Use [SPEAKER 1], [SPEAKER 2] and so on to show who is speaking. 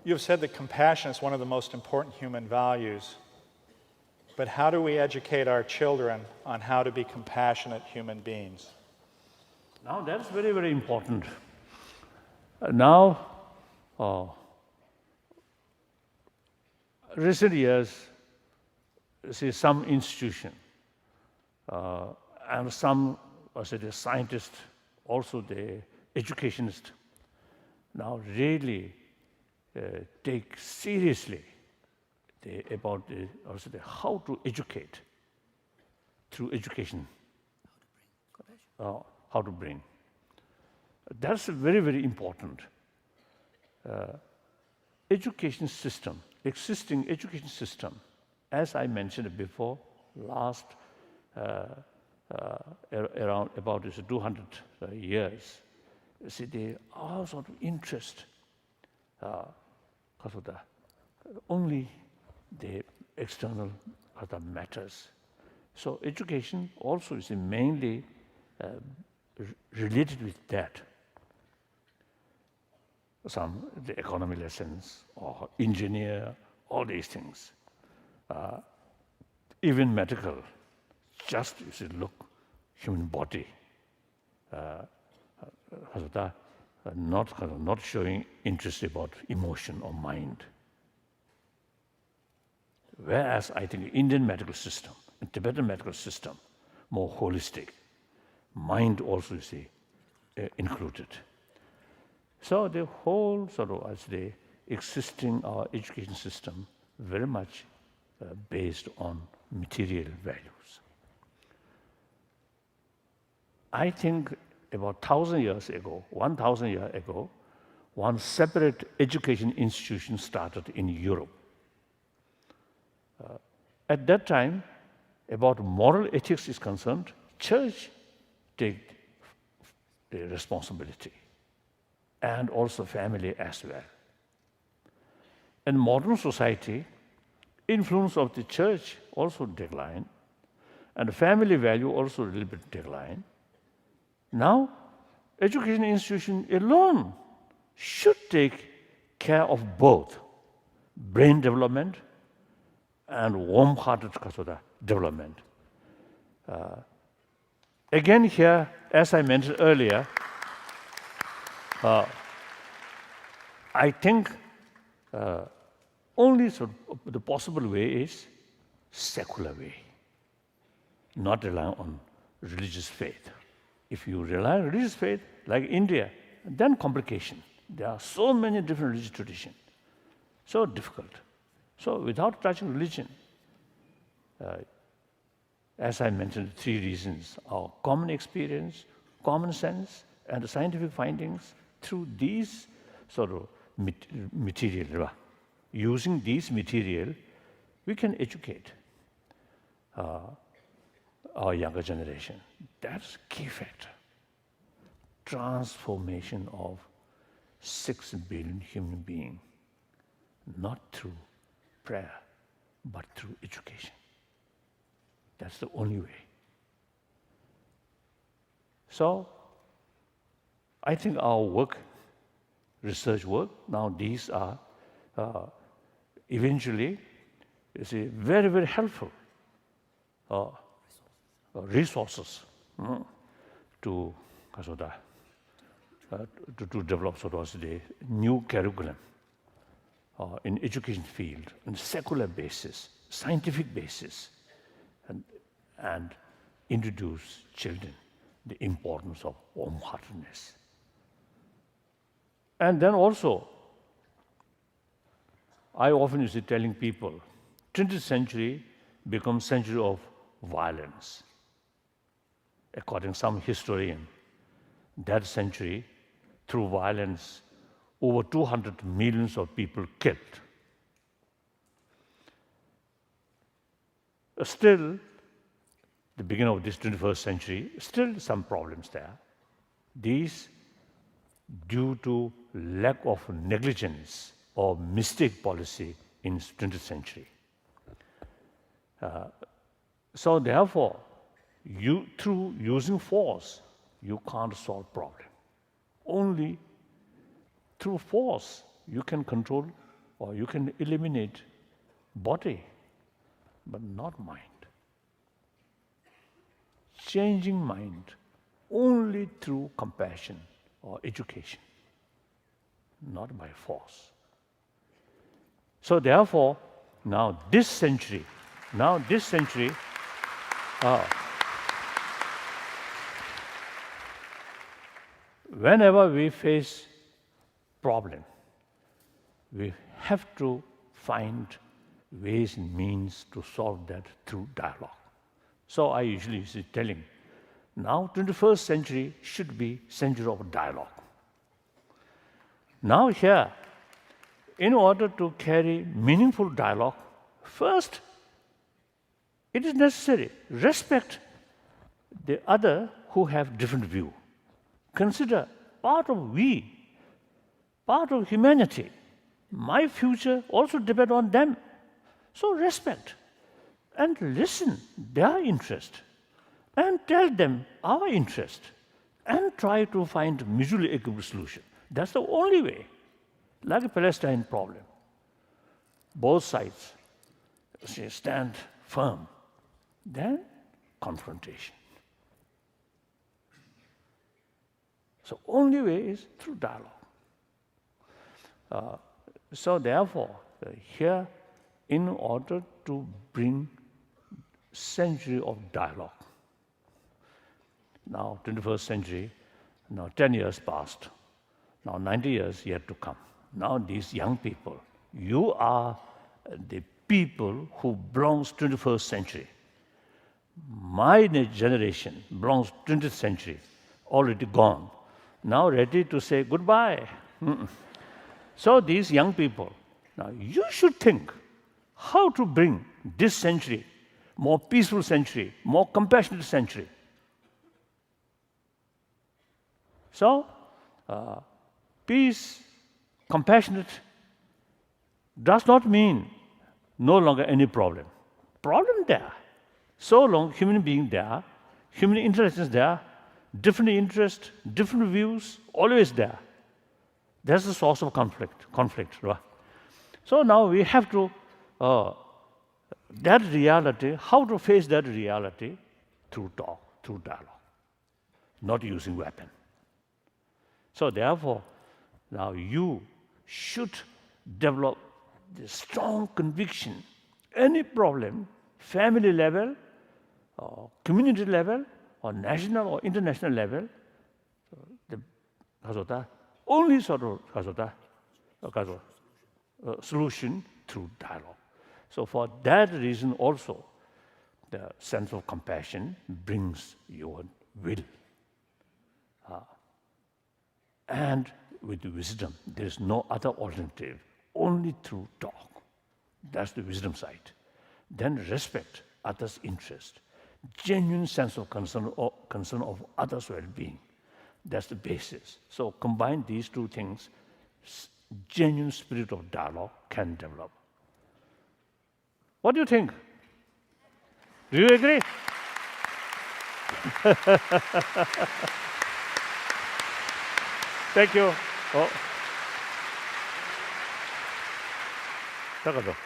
[SPEAKER 1] You have said that compassion is one of the most important human values. But how do we educate our children on how to be compassionate human beings?
[SPEAKER 2] Now that's very, very important. Now, recent years, see some institution and some, the scientists, also the educationists, now really take seriously about how to educate through education, how to bring. That's very, very important. Education system, existing education system, as I mentioned before, last around about 200 years, see, they are sort of interest because of the only the external other matters. So education also is mainly related with that. Some the economy lessons or engineer, all these things. Even medical, just you see, look, human body, not showing interest about emotion or mind. Whereas I think Indian medical system and Tibetan medical system, more holistic, mind also you see included. So the whole sort of as the existing our education system very much based on material values. I think about 1,000 years ago, 1,000 years ago, one separate education institution started in Europe. At that time, about moral ethics is concerned, church take the responsibility, and also family as well. In modern society, influence of the church also decline, and the family value also a little bit decline. Now, education institution alone should take care of both brain development and warm-hearted development. Again here, as I mentioned earlier, I think only the possible way is secular way, not relying on religious faith. If you rely on religious faith, like India, then complication. There are so many different religious traditions, so difficult. So without touching religion, as I mentioned, 3 reasons: our common experience, common sense, and the scientific findings. Through these sort of material, using these material, we can educate our younger generation. That's key factor. Transformation of 6 billion human beings, not through prayer, but through education. That's the only way. So, I think our work, research work, now these are eventually, very, very helpful resources to develop the new curriculum in education field, on secular basis, scientific basis, and introduce children the importance of warm-heartedness. And then also, I often used to telling people, 20th century becomes century of violence. According to some historian, that century, through violence, over 200 millions of people killed. Still, the beginning of this 21st century, still some problems there. These due to lack of negligence or mistake policy in 20th century. So therefore, through using force, you can't solve problem. Only through force you can control or you can eliminate body, but not mind. Changing mind only through compassion or education, not by force. So therefore, now this century, whenever we face problem, we have to find ways and means to solve that through dialogue. So I usually is telling, now 21st century should be century of dialogue. Now here, in order to carry meaningful dialogue, first, it is necessary respect the other who have different view. Consider part of we, part of humanity. My future also depends on them. So respect and listen their interest and tell them our interest and try to find mutually agreeable solution. That's the only way. Like a Palestine problem. Both sides stand firm. Then confrontation. So only way is through dialogue. So therefore, here, in order to bring century of dialogue, now 21st century, now 10 years passed, now 90 years yet to come. Now these young people, you are the people who belongs 21st century. My generation belongs 20th century, already gone. Now ready to say goodbye. So these young people, now you should think how to bring this century, more peaceful century, more compassionate century. So, peace, compassionate, does not mean no longer any problem. Problem there. So long human being there, human intelligence there, different interests, different views, always there. That's the source of conflict. Right? So now we have to, that reality, how to face that reality through talk, through dialogue, not using weapon. So therefore, now you should develop the strong conviction, any problem, family level, or community level, or national or international level, only sort of solution through dialogue. So for that reason also, the sense of compassion brings your will. And with wisdom, there is no other alternative, only through talk. That's the wisdom side. Then respect others' interest, genuine sense of concern of others' well-being. That's the basis. So combine these two things, genuine spirit of dialogue can develop. What do you think? Do you agree? Thank you. 잠깐만.